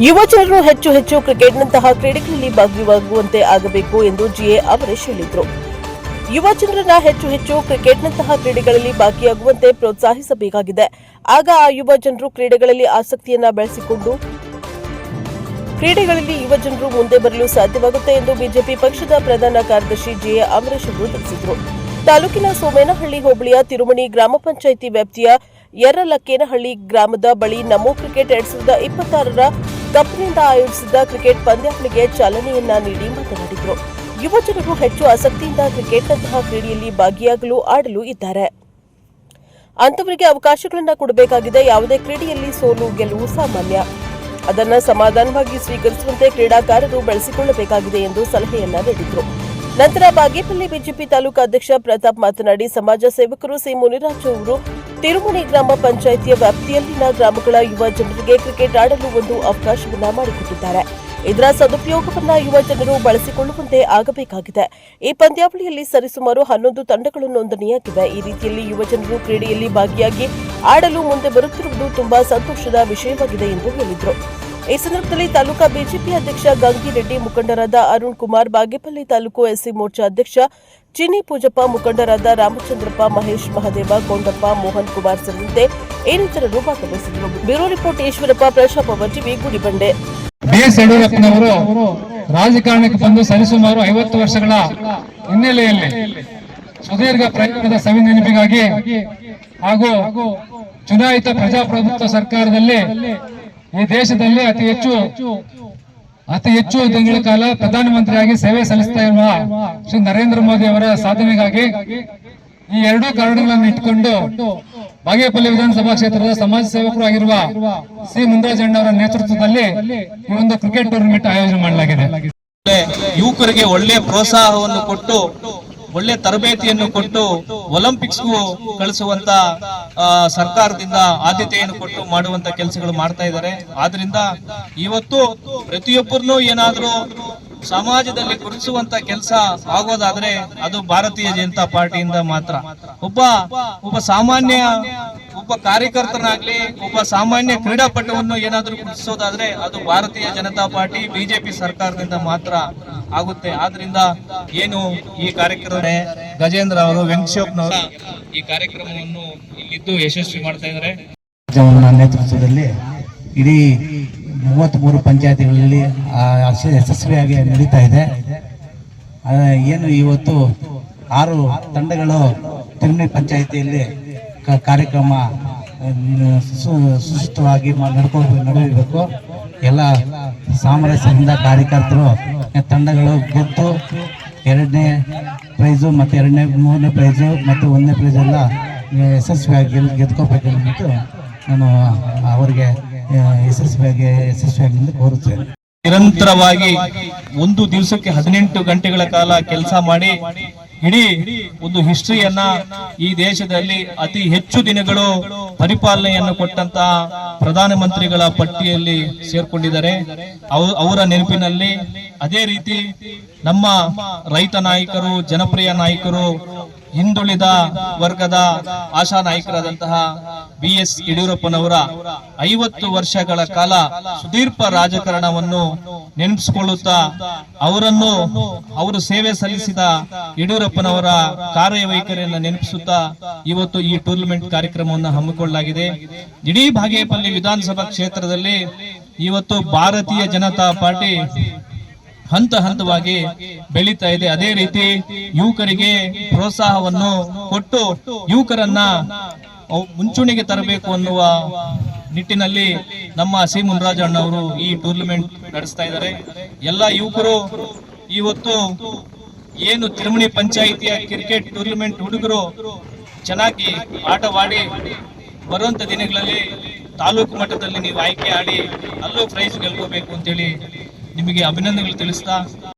ಯುವ ಜನರು ಹೆಚ್ಚು ಹೆಚ್ಚು ಕ್ರಿಕೆಟ್ನಂತಹ ಕ್ರೀಡೆಗಳಲ್ಲಿ ಭಾಗಿಯಾಗುವಂತೆ ಆಗಬೇಕು ಎಂದು ಜಿಎ ಅಮರೇಶ್ ಹೇಳಿದರು. ಯುವ ಜನರನ್ನ ಹೆಚ್ಚು ಹೆಚ್ಚು ಕ್ರಿಕೆಟ್ನಂತಹ ಕ್ರೀಡೆಗಳಲ್ಲಿ ಭಾಗಿಯಾಗುವಂತೆ ಪ್ರೋತ್ಸಾಹಿಸಬೇಕಾಗಿದೆ. ಆಗ ಆ ಯುವ ಜನರು ಕ್ರೀಡೆಗಳಲ್ಲಿ ಆಸಕ್ತಿಯನ್ನ ಬೆಳೆಸಿಕೊಂಡು ಕ್ರೀಡೆಗಳಲ್ಲಿ ಯುವ ಜನರು ಮುಂದೆ ಬರಲು ಸಾಧ್ಯವಾಗುತ್ತೆ ಎಂದು ಬಿಜೆಪಿ ಪಕ್ಷದ ಪ್ರಧಾನ ಕಾರ್ಯದರ್ಶಿ ಜಿಎ ಅಮರೇಶ್ ಅವರು ತಿಳಿಸಿದರು. ತಾಲೂಕಿನ ಸೋಮೇನಹಳ್ಳಿ ಹೋಬಳಿಯ ತಿರುಮಣಿ ಗ್ರಾಮ ಪಂಚಾಯಿತಿ ವ್ಯಾಪ್ತಿಯ ಯರ್ರಲಕ್ಕೇನಹಳ್ಳಿ ಗ್ರಾಮದ ಬಳಿ ನಮೋ ಕ್ರಿಕೆಟ್ 2026ರ ಕಪ್ನಿಂದ ಆಯೋಜಿಸಿದ್ದ ಕ್ರಿಕೆಟ್ ಪಂದ್ಯಾವಳಿಗೆ ಚಾಲನೆಯನ್ನ ನೀಡಿ ಮಾತನಾಡಿದರು. ಯುವ ಜನರು ಹೆಚ್ಚು ಆಸಕ್ತಿಯಿಂದ ಕ್ರಿಕೆಟ್ನಂತಹ ಕ್ರೀಡೆಯಲ್ಲಿ ಭಾಗಿಯಾಗಲು ಆಡಲು ಇದ್ದಾರೆ. ಅಂತವರಿಗೆ ಅವಕಾಶಗಳನ್ನು ಕೊಡಬೇಕಾಗಿದೆ. ಯಾವುದೇ ಕ್ರೀಡೆಯಲ್ಲಿ ಸೋಲು ಗೆಲುವು ಸಾಮಾನ್ಯ. ಅದನ್ನು ಸಮಾಧಾನವಾಗಿ ಸ್ವೀಕರಿಸುವಂತೆ ಕ್ರೀಡಾಕಾರರು ಬೆಳೆಸಿಕೊಳ್ಳಬೇಕಾಗಿದೆ ಎಂದು ಸಲಹೆಯನ್ನ ನೀಡಿದರು. ನಂತರ ಬಾಗೇಪಲ್ಲಿ ಬಿಜೆಪಿ ತಾಲೂಕು ಅಧ್ಯಕ್ಷ ಪ್ರತಾಪ್ ಮಾತನಾಡಿ, ಸಮಾಜ ಸೇವಕರು ಸಿ ಮುನಿರಾಜು ಅವರು ತಿರುಮಣಿ ಗ್ರಾಮ ಪಂಚಾಯಿತಿಯ ವ್ಯಾಪ್ತಿಯಲ್ಲಿನ ಗ್ರಾಮಗಳ ಯುವ ಜನರಿಗೆ ಕ್ರಿಕೆಟ್ ಆಡಲು ಒಂದು ಅವಕಾಶವನ್ನ ಮಾಡಿಕೊಟ್ಟಿದ್ದಾರೆ. ಇದರ ಸದುಪಯೋಗವನ್ನ ಯುವ ಜನರು ಬಳಸಿಕೊಳ್ಳುವಂತೆ ಆಗಬೇಕಾಗಿದೆ. ಈ ಪಂದ್ಯಾವಳಿಯಲ್ಲಿ ಸರಿಸುಮಾರು 11 ತಂಡಗಳು ನೋಂದಣಿಯಾಗಿವೆ. ಈ ರೀತಿಯಲ್ಲಿ ಯುವ ಜನರು ಕ್ರೀಡೆಯಲ್ಲಿ ಭಾಗಿಯಾಗಿ ಆಡಲು ಮುಂದೆ ಬರುತ್ತಿರುವುದು ತುಂಬಾ ಸಂತೋಷದ ವಿಷಯವಾಗಿದೆ ಎಂದು ಹೇಳಿದರು. ಈ ಸಂದರ್ಭದಲ್ಲಿ ತಾಲೂಕಾ ಬಿಜೆಪಿ ಅಧ್ಯಕ್ಷ ಗಂಗಿರೆಡ್ಡಿ, ಮುಖಂಡರಾದ ಅರುಣ್ ಕುಮಾರ್, ಬಾಗೇಪಲ್ಲಿ ತಾಲೂಕು ಎಸ್ಸಿ ಮೋರ್ಚಾ ಅಧ್ಯಕ್ಷ ಚಿನ್ನಿ ಪೂಜಪ್ಪ, ಮುಖಂಡರಾದ ರಾಮಚಂದ್ರಪ್ಪ, ಮಹೇಶ್, ಮಹದೇವ, ಕೊಂಡಪ್ಪ, ಮೋಹನ್ ಕುಮಾರ್ ಸೇರಿದಂತೆ ಇನ್ನಿತರರು ಭಾಗವಹಿಸಿದರು. ಬ್ಯೂರೋ ರಿಪೋರ್ಟ್ ಈಶ್ವರಪ್ಪ, ಪ್ರಶಾಪ್ ಅವರ್ ಟಿವಿ, ಗುಡಿಬಂಡೆ. ಬಿಎಸ್ ಯಡಿಯೂರಪ್ಪನವರು ರಾಜಕಾರಣಕ್ಕೆ ಬಂದು ಸರಿಸುಮಾರು 50 ವರ್ಷಗಳ ಹಿನ್ನೆಲೆಯಲ್ಲಿ ಸುದೀರ್ಘ ಪ್ರಯತ್ನದ ಸವಿ ನೆನಪಿಗಾಗಿ ಹಾಗೂ ಚುನಾಯಿತ ಪ್ರಜಾಪ್ರಭುತ್ವ ಸರ್ಕಾರದಲ್ಲಿ ಈ ದೇಶದಲ್ಲಿ ಅತಿ ಹೆಚ್ಚು ದಿನಗಳ ಕಾಲ ಪ್ರಧಾನಮಂತ್ರಿಯಾಗಿ ಸೇವೆ ಸಲ್ಲಿಸ್ತಾ ಇರುವ ಶ್ರೀ ನರೇಂದ್ರ ಮೋದಿ ಅವರ ಸಾಧನೆಗಾಗಿ ಈ ಎರಡೂ ಕಾರಣಗಳನ್ನು ಇಟ್ಟುಕೊಂಡು ಬಾಗೇಪಲ್ಲಿ ವಿಧಾನಸಭಾ ಕ್ಷೇತ್ರದ ಸಮಾಜ ಸೇವಕರು ಆಗಿರುವ ಸಿ ಮುನಿರಾಜಣ್ಣವರ ನೇತೃತ್ವದಲ್ಲಿ ಈ ಒಂದು ಕ್ರಿಕೆಟ್ ಟೂರ್ನಮೆಂಟ್ ಆಯೋಜನೆ ಮಾಡಲಾಗಿದೆ. ಯುವಕರಿಗೆ ಒಳ್ಳೆ ಪ್ರೋತ್ಸಾಹವನ್ನು ಕೊಟ್ಟು ಒಳ್ಳೆ ತರಬೇತಿಯನ್ನು ಕೊಟ್ಟು ಒಲಿಂಪಿಕ್ಸ್ಗೂ ಕಳಿಸುವಂತ ಸರ್ಕಾರದಿಂದ ಆದ್ಯತೆಯನ್ನು ಕೊಟ್ಟು ಮಾಡುವಂತ ಕೆಲಸಗಳು ಮಾಡ್ತಾ ಇದ್ದಾರೆ. ಆದ್ರಿಂದ ಇವತ್ತು ಪ್ರತಿಯೊಬ್ಬರನ್ನು ಏನಾದ್ರೂ ಸಮಾಜದಲ್ಲಿ ಗುರುತಿಸುವಂತ ಕೆಲಸ ಆಗೋದಾದ್ರೆ ಅದು ಭಾರತೀಯ ಜನತಾ ಪಾರ್ಟಿಯಿಂದ ಮಾತ್ರ. ಒಬ್ಬ ಸಾಮಾನ್ಯ ಕಾರ್ಯಕರ್ತನಾಗ್ಲಿ, ಒಬ್ಬ ಸಾಮಾನ್ಯ ಕ್ರೀಡಾಪಟುವನ್ನು ಏನಾದ್ರೂ ಗುರುತಿಸೋದಾದ್ರೆ ಅದು ಭಾರತೀಯ ಜನತಾ ಪಾರ್ಟಿ, ಬಿಜೆಪಿ ಸರ್ಕಾರದಿಂದ ಮಾತ್ರ ಆಗುತ್ತೆ. ಆದ್ರಿಂದ ಏನು ಈ ಕಾರ್ಯಕ್ರಮ ಗಜೇಂದ್ರ ಅವರು, ವೆಂಕಟೇಶ್ವರನವರು ಈ ಕಾರ್ಯಕ್ರಮವನ್ನು ಇಲ್ಲಿದ್ದು ಯಶಸ್ವಿ ಮಾಡ್ತಾ ಇದ್ದಾರೆ. ನೇತೃತ್ವದಲ್ಲಿ ಇಡೀ 33 ಪಂಚಾಯತಿಗಳಲ್ಲಿ ಯಶಸ್ವಿಯಾಗಿ ನಡೀತಾ ಇದೆ. ಏನು ಇವತ್ತು 6 ತಂಡಗಳು ತಿರುಮಣಿ ಪಂಚಾಯಿತಿಯಲ್ಲಿ ಕಾರ್ಯಕ್ರಮ ಸುಸೂತ್ರವಾಗಿ ನಡೆಯಬೇಕು. ಎಲ್ಲ ಸಾಮರಸ್ಯದಿಂದ ಕಾರ್ಯಕರ್ತರು ತಂಡಗಳು ಗೆದ್ದು 2ನೇ ಪ್ರೈಸು ಮತ್ತು 3ನೇ ಪ್ರೈಸು ಮತ್ತು 1ನೇ ಪ್ರೈಸ್ ಎಲ್ಲ ಯಶಸ್ವಿಯಾಗಿ ಗೆದ್ಕೋಬೇಕಂದ್ಬಿಟ್ಟು ನಾನು ಅವರಿಗೆ ಯಶಸ್ವಿಯಾಗಿ ಕೋರುತ್ತೇನೆ. ನಿರಂತರವಾಗಿ ಒಂದು ದಿವಸಕ್ಕೆ 18 ಗಂಟೆಗಳ ಕಾಲ ಕೆಲಸ ಮಾಡಿ ಇಡೀ ಒಂದು ಹಿಸ್ಟ್ರಿಯನ್ನ ಈ ದೇಶದಲ್ಲಿ ಅತಿ ಹೆಚ್ಚು ದಿನಗಳು ಪರಿಪಾಲನೆಯನ್ನು ಕೊಟ್ಟಂತ ಪ್ರಧಾನಮಂತ್ರಿಗಳ ಪಟ್ಟಿಯಲ್ಲಿ ಸೇರ್ಕೊಂಡಿದ್ದಾರೆ. ಅವರ ನೆನಪಿನಲ್ಲಿ ಅದೇ ರೀತಿ ನಮ್ಮ ರೈತ ನಾಯಕರು, ಜನಪ್ರಿಯ ನಾಯಕರು, ಹಿಂದುಳಿದ ವರ್ಗದ ಆಶಾ ನಾಯಕರಾದಂತಹ ಬಿಎಸ್ ಯಡಿಯೂರಪ್ಪನವರ 50 ವರ್ಷಗಳ ಕಾಲ ಸುದೀರ್ಘ ರಾಜಕಾರಣವನ್ನು ನೆನಪಿಸಿಕೊಳ್ಳುತ್ತಾ ಅವರು ಸೇವೆ ಸಲ್ಲಿಸಿದ ಯಡಿಯೂರಪ್ಪನವರ ಕಾರ್ಯವೈಖರಿಯನ್ನು ನೆನಪಿಸುತ್ತಾ ಇವತ್ತು ಈ ಟೂರ್ನಮೆಂಟ್ ಕಾರ್ಯಕ್ರಮವನ್ನು ಹಮ್ಮಿಕೊಳ್ಳಲಾಗಿದೆ. ಇಡೀ ಬಾಗೇಪಲ್ಲಿ ವಿಧಾನಸಭಾ ಕ್ಷೇತ್ರದಲ್ಲಿ ಇವತ್ತು ಭಾರತೀಯ ಜನತಾ ಪಾರ್ಟಿ ಹಂತವಾಗಿ ಬೆಳೀತಾ ಇದೆ. ಅದೇ ರೀತಿ ಯುವಕರಿಗೆ ಪ್ರೋತ್ಸಾಹವನ್ನು ಕೊಟ್ಟು ಯುವಕರನ್ನ ಮುಂಚೂಣಿಗೆ ತರಬೇಕು ಅನ್ನುವ ನಿಟ್ಟಿನಲ್ಲಿ ನಮ್ಮ ಸಿ ಮುನಿರಾಜು ಅಣ್ಣವರು ಈ ಟೂರ್ನಮೆಂಟ್ ನಡೆಸ್ತಾ ಇದ್ದಾರೆ. ಎಲ್ಲ ಯುವಕರು ಇವತ್ತು ಏನು ತಿರುಮಣಿ ಪಂಚಾಯಿತಿಯ ಕ್ರಿಕೆಟ್ ಟೂರ್ನಮೆಂಟ್ ಹುಡುಗರು ಚೆನ್ನಾಗಿ ಆಟವಾಡಿ ಬರುವಂತ ದಿನಗಳಲ್ಲಿ ತಾಲೂಕು ಮಟ್ಟದಲ್ಲಿ ನೀವು ಆಯ್ಕೆ ಆಡಿ ಅಲ್ಲೂ ಪ್ರೈಸ್ ಗೆಲ್ಕೋಬೇಕು ಅಂತೇಳಿ ನಿಮಗೆ ಅಭಿನಂದನೆಗಳು ತಿಳಿಸ್ತಾ